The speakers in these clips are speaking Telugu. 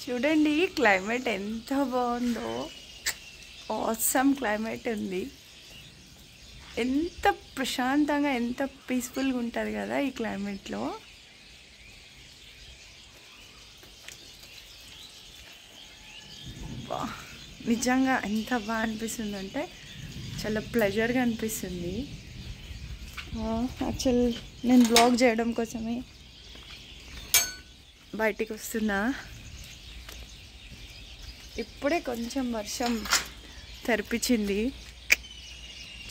చూడండి క్లైమేట్ ఎంత బాగుందో. ఆసమ్ క్లైమేట్ ఉంది. ఎంత ప్రశాంతంగా ఎంత పీస్ఫుల్గా ఉంటుంది కదా ఈ క్లైమేట్లో. నిజంగా ఎంత బాగా అనిపిస్తుంది అంటే చాలా ప్లెజర్గా అనిపిస్తుంది. యాక్చువల్ నేను బ్లాగ్ చేయడం కోసమే బయటికి వస్తున్నా. ఇప్పుడే కొంచెం వర్షం తెరిపించింది.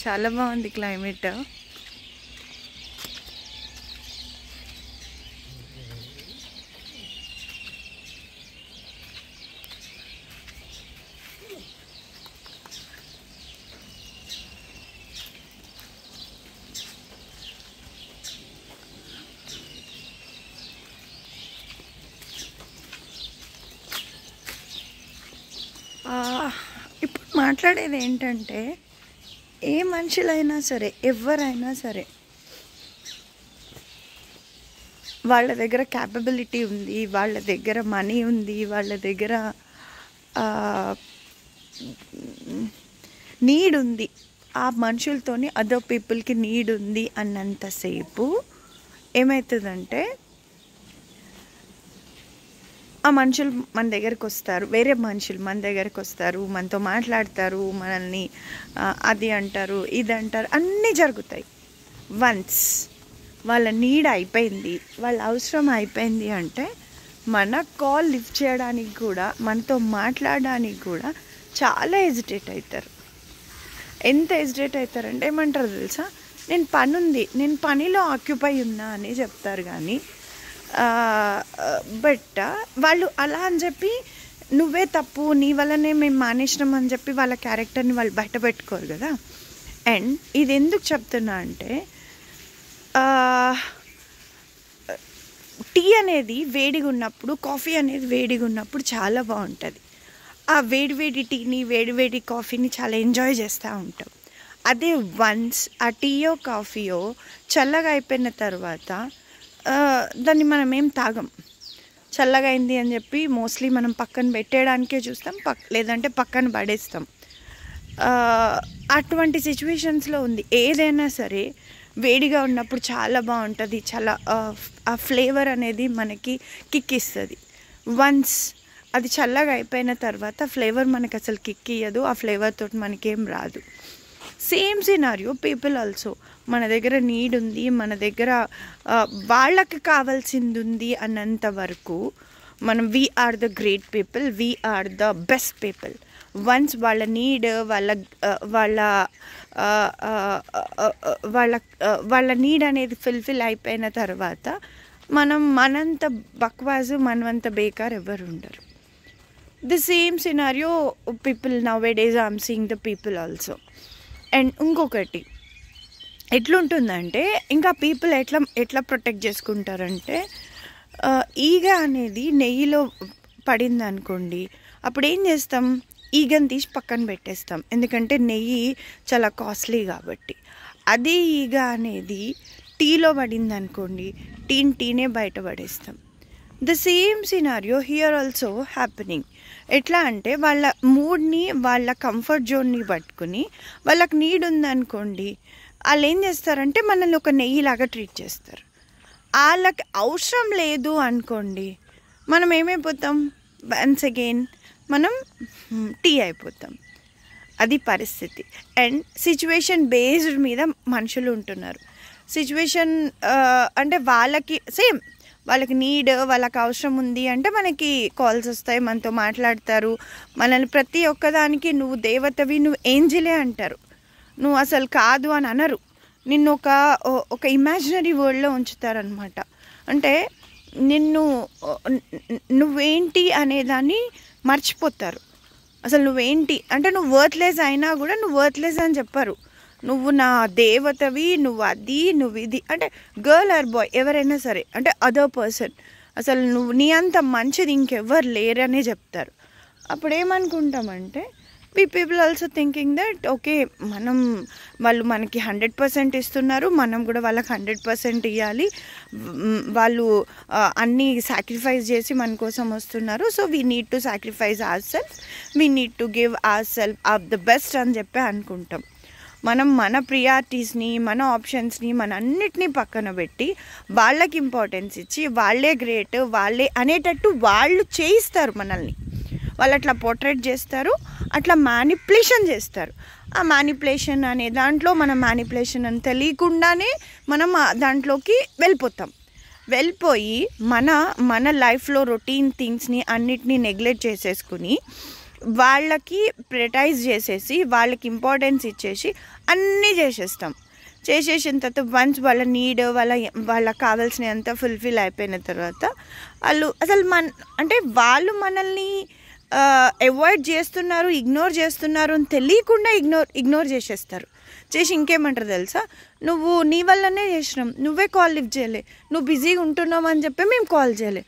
చాలా బాగుంది క్లైమేట్. ఇప్పుడు మాట్లాడేది ఏంటంటే, ఏ మనుషులైనా సరే, ఎవరైనా సరే, వాళ్ళ దగ్గర క్యాపబిలిటీ ఉంది, వాళ్ళ దగ్గర మనీ ఉంది, వాళ్ళ దగ్గర నీడ్ ఉంది. ఆ మనుషులతోని అదర్ పీపుల్కి నీడ్ ఉంది అన్నంతసేపు ఏమవుతుందంటే, ఆ మనుషులు మన దగ్గరికి వస్తారు, వేరే మనుషులు మన దగ్గరికి వస్తారు, మనతో మాట్లాడతారు, మనల్ని అది అంటారు, ఇది అంటారు, అన్నీ జరుగుతాయి. వన్స్ వాళ్ళ నీడ్ అయిపోయింది, వాళ్ళ అవసరం అయిపోయింది అంటే మన కాల్ లిఫ్ట్ చేయడానికి కూడా, మనతో మాట్లాడడానికి కూడా చాలా హెజిటేట్ అవుతారు. ఎంత హెజిటేట్ అవుతారంటే ఏమంటారు తెలుసా, నేను పని ఉంది, నేను పనిలో ఆక్యుపై ఉన్నా అని చెప్తారు. కానీ బట్ వాళ్ళు అలా అని చెప్పి నువ్వే తప్పు, నీ వల్లనే మేము మానేసినాం అని చెప్పి వాళ్ళ క్యారెక్టర్ని వాళ్ళు బయట పెట్టుకోరు కదా. అండ్ ఇది ఎందుకు చెప్తున్నా అంటే, టీ అనేది వేడిగా ఉన్నప్పుడు, కాఫీ అనేది వేడిగా ఉన్నప్పుడు చాలా బాగుంటుంది. ఆ వేడివేడి టీని, వేడివేడి కాఫీని చాలా ఎంజాయ్ చేస్తూ ఉంటాం. అదే వన్స్ ఆ టీయో కాఫీయో చల్లగా అయిపోయిన తర్వాత దాన్ని మనం ఏం తాగం. చల్లగా అయింది అని చెప్పి మోస్ట్లీ మనం పక్కన పెట్టేయడానికే చూస్తాం, లేదంటే పక్కన పడేస్తాం. అటువంటి సిచ్యువేషన్స్లో ఉంది. ఏదైనా సరే వేడిగా ఉన్నప్పుడు చాలా బాగుంటుంది, చాలా ఆ ఫ్లేవర్ అనేది మనకి కిక్ ఇస్తుంది. వన్స్ అది చల్లగా అయిపోయిన తర్వాత ఫ్లేవర్ మనకి అసలు కిక్ ఇయ్యదు, ఆ ఫ్లేవర్ తోటి మనకేం రాదు. Same scenario people also. మన దగ్గర నీడ్ ఉంది, మన దగ్గర వాళ్ళకి కావాల్సింది ఉంది అన్నంత వరకు మనం we're the great people, we're the best people. Once వాళ్ళ నీడ్, వాళ్ళ నీడ్ అనేది ఫుల్ఫిల్ అయిపోయిన తర్వాత మనంత బక్వాజు, మనమంత బేకార్ ఎవరు ఉండరు. The same scenario people nowadays I'm seeing the people also. And ఇంకొకటి ఎట్లుంటుందంటే, ఇంకా పీపుల్ ఎట్లా ప్రొటెక్ట్ చేసుకుంటారంటే, ఈగ అనేది నెయ్యిలో పడింది అనుకోండి, అప్పుడు ఏం చేస్తాం, ఈగని తీసి పక్కన పెట్టేస్తాం, ఎందుకంటే నెయ్యి చాలా కాస్ట్లీ కాబట్టి. అదే ఈగ అనేది టీలో పడింది అనుకోండి, టీనే బయటపడేస్తాం. The same scenario here also happening. ఎట్లా అంటే, వాళ్ళ మూడ్ని, వాళ్ళ కంఫర్ట్ జోన్ని పట్టుకుని, వాళ్ళకి నీడ్ ఉందనుకోండి, వాళ్ళు ఏం చేస్తారంటే మనల్ని ఒక నెయ్యిలాగా ట్రీట్ చేస్తారు. వాళ్ళకి అవసరం లేదు అనుకోండి, మనం ఏమైపోతాం, వన్స్ అగైన్ మనం టీ అయిపోతాం. అది పరిస్థితి. అండ్ సిచ్యువేషన్ బేస్డ్ మీద మనుషులు ఉంటున్నారు. సిచ్యువేషన్ అంటే వాళ్ళకి సేమ్, వాళ్ళకి నీడ్, వాళ్ళకి అవసరం ఉంది అంటే మనకి కాల్స్ వస్తాయి, మనతో మాట్లాడతారు, మనల్ని ప్రతి ఒక్కదానికి నువ్వు దేవతవి, నువ్వు ఏంజిలే అంటారు. నువ్వు అసలు కాదు అని అనరు, నిన్ను ఒక ఇమాజినరీ వరల్డ్లో ఉంచుతారనమాట. అంటే నువ్వేంటి అనేదాన్ని మర్చిపోతారు. అసలు నువ్వేంటి అంటే, నువ్వు వర్త్లెస్ అయినా కూడా నువ్వు వర్త్లెస్ అని చెప్పరు. నువ్వు నా దేవతవి, నువ్వు అది, నువ్వు ఇది, అంటే గర్ల్ ఆర్ బాయ్ ఎవరైనా సరే, అంటే అదర్ పర్సన్, అసలు నువ్వు నీ అంత మంచిది ఇంకెవ్వరు లేరనే చెప్తారు. అప్పుడు ఏమనుకుంటామంటే, people also thinking that okay వాళ్ళు మనకి 100% ఇస్తున్నారు, మనం కూడా వాళ్ళకి 100% ఇవ్వాలి, వాళ్ళు అన్నీ సాక్రిఫైస్ చేసి మన కోసం వస్తున్నారు, so we need to sacrifice our self, we need to give our self of the best అని చెప్పి అనుకుంటాం. మనం మన ప్రియారిటీస్ని, మన ఆప్షన్స్ని, మన అన్నిటినీ పక్కన పెట్టి వాళ్ళకి ఇంపార్టెన్స్ ఇచ్చి వాళ్ళే గ్రేట్, వాళ్ళే అనేటట్టు వాళ్ళు చేయిస్తారు మనల్ని. వాళ్ళు అట్లా పోర్ట్రేట్ చేస్తారు, అట్లా మ్యానిపులేషన్ చేస్తారు. ఆ మ్యానిపులేషన్ అనే దాంట్లో మనం మ్యానిపులేషన్ అని తెలియకుండానే మనం దాంట్లోకి వెళ్ళిపోయి మన లైఫ్లో రొటీన్ థింగ్స్ని అన్నిటినీ నెగ్లెక్ట్ చేసేసుకుని వాళ్ళకి ప్రిటైజ్ చేసేసి వాళ్ళకి ఇంపార్టెన్స్ ఇచ్చేసి అన్నీ చేసేసిన తర్వాత వన్స్ వాళ్ళ నీడ్ వాళ్ళకి కావాల్సినంత ఫుల్ఫిల్ అయిపోయిన తర్వాత వాళ్ళు అసలు అంటే వాళ్ళు మనల్ని అవాయిడ్ చేస్తున్నారు, ఇగ్నోర్ చేస్తున్నారు అని తెలియకుండా ఇగ్నోర్ చేసేస్తారు. చేసి ఇంకేమంటారు తెలుసా, నువ్వు నీ వల్లనే చేసినాం, నువ్వే కాల్ లిఫ్ట్ చేయలే, నువ్వు బిజీగా ఉంటున్నావు అని చెప్పి మేము కాల్ చేయలే.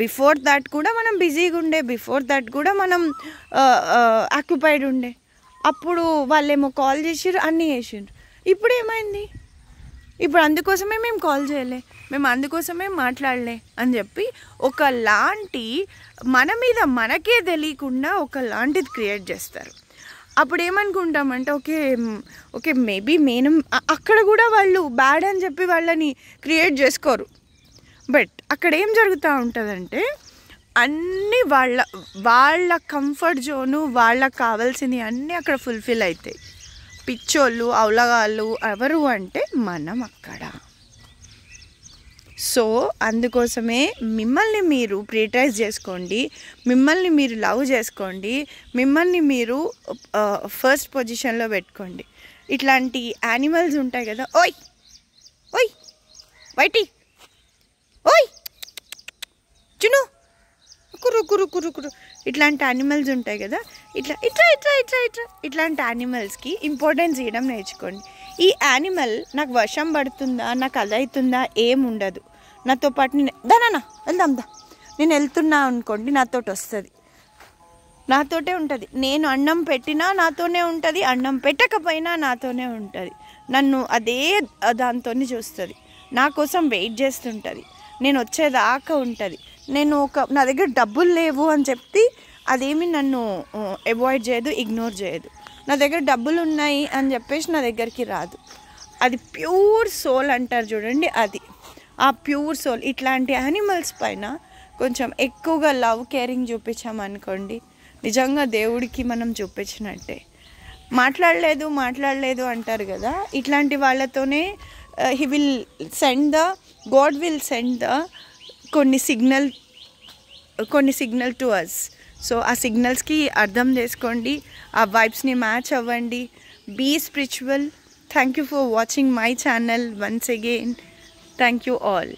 బిఫోర్ దట్ కూడా మనం బిజీగా ఉండే, బిఫోర్ దట్ కూడా మనం ఆక్యుపైడ్ ఉండే. అప్పుడు వాళ్ళేమో కాల్ చేసిర్రు, అన్నీ చేసిండ్రు. ఇప్పుడు ఏమైంది? ఇప్పుడు అందుకోసమే మేము కాల్ చేయలే, మేము అందుకోసమే మాట్లాడలే అని చెప్పి ఒకలాంటి మన మీద మనకే తెలియకుండా ఒకలాంటిది క్రియేట్ చేస్తారు. అప్పుడు ఏమనుకుంటామంటే ఓకే మేబీ అక్కడ కూడా వాళ్ళు బ్యాడ్ అని చెప్పి వాళ్ళని క్రియేట్ చేసుకోరు. బట్ అక్కడ ఏం జరుగుతూ ఉంటుందంటే అన్నీ వాళ్ళ కంఫర్ట్ జోను, వాళ్ళకి కావాల్సినవి అన్నీ అక్కడ ఫుల్ఫిల్ అవుతాయి. పిచ్చోళ్ళు, అవలగాళ్ళు ఎవరు అంటే మనం అక్కడ. సో అందుకోసమే మిమ్మల్ని మీరు ప్రియారిటైజ్ చేసుకోండి, మిమ్మల్ని మీరు లవ్ చేసుకోండి, మిమ్మల్ని మీరు ఫస్ట్ పొజిషన్లో పెట్టుకోండి. ఇట్లాంటి యానిమల్స్ ఉంటాయి కదా, ఓయ్ ఓయ్ వైటీ, ఓయ్ చిను, కురు కురు కురు కురు, ఇట్లాంటి యానిమల్స్ ఉంటాయి కదా, ఇట్లాంటి యానిమల్స్కి ఇంపార్టెన్స్ ఇవ్వడం నేర్చుకోండి. ఈ యానిమల్ నాకు వర్షం పడుతుందా, నాకు అది అవుతుందా ఏముండదు, నాతో పాటు వెళ్దాందా, నేను వెళ్తున్నా అనుకోండి, నాతోటి వస్తుంది, నాతోటే ఉంటుంది. నేను అన్నం పెట్టినా నాతోనే ఉంటుంది, అన్నం పెట్టకపోయినా నాతోనే ఉంటుంది. నన్ను అదే దాంతో చూస్తుంది, నా కోసం వెయిట్ చేస్తుంటుంది, నేను వచ్చేదాకా ఉంటుంది. నా దగ్గర డబ్బులు లేవు అని చెప్పి అదేమి నన్ను అవాయిడ్ చేయదు, ఇగ్నోర్ చేయదు. నా దగ్గర డబ్బులు ఉన్నాయి అని చెప్పేసి నా దగ్గరికి రాదు. అది ప్యూర్ సోల్ అంటారు చూడండి, అది ఆ ప్యూర్ సోల్. ఇట్లాంటి యానిమల్స్ పైన కొంచెం ఎక్కువగా లవ్, కేరింగ్ చూపించామనుకోండి, నిజంగా దేవుడికి మనం చూపించినట్టే. మాట్లాడలేదు అంటారు కదా, ఇట్లాంటి వాళ్ళతోనే గాడ్ విల్ సెండ్ కొన్ని సిగ్నల్ టు అస్. సో ఆ సిగ్నల్స్కి అర్థం చేసుకోండి, ఆ వైబ్స్ని మ్యాచ్ అవ్వండి. Be spiritual. Thank you for watching my channel once again. Thank you all.